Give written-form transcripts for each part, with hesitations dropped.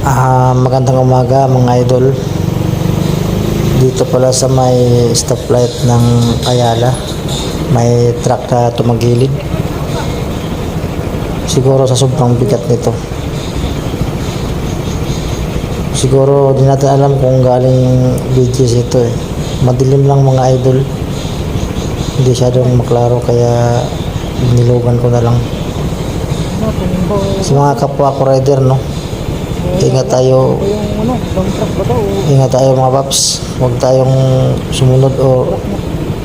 Magandang umaga mga idol. Dito pala sa may stoplight ng Ayala, may truck na tumagilid. Siguro sa sobrang bigat nito. Siguro di natin alam kung galing BGC ito eh. Madilim lang mga idol. Hindi masyadong maklaro kaya nilugan ko na lang. Sa mga kapwa ko rider, no? Ingat tayo mga paps. Huwag tayong sumunod o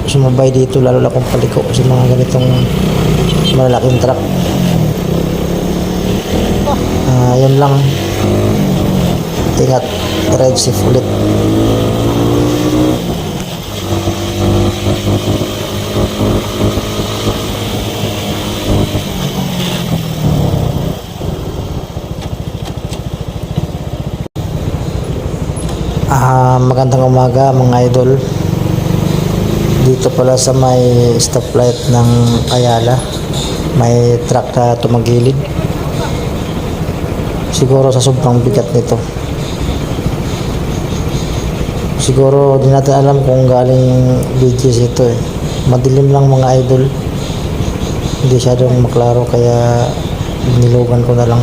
sumabay dito, lalo na kung paliko sa mga ganitong malalaking truck. Yun lang, ingat, drive safe ulit. Magandang umaga mga idol. Dito pala sa may stoplight ng Ayala, may truck na tumagilid. Siguro sa sobrang bigat nito. Siguro di natin alam kung galing BGC ito eh. Madilim lang mga idol. Hindi masyadong maklaro kaya nilugan ko na lang.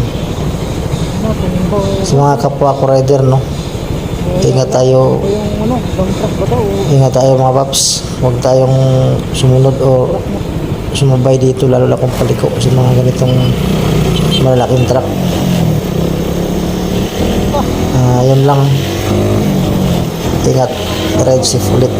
Sa mga kapwa ko rider, no? Ingat tayo mga paps. Huwag tayong sumunod o sumabay dito, lalo na kung paliko sa mga ganitong malalaking truck. Yun lang, ingat, drive safe ulit.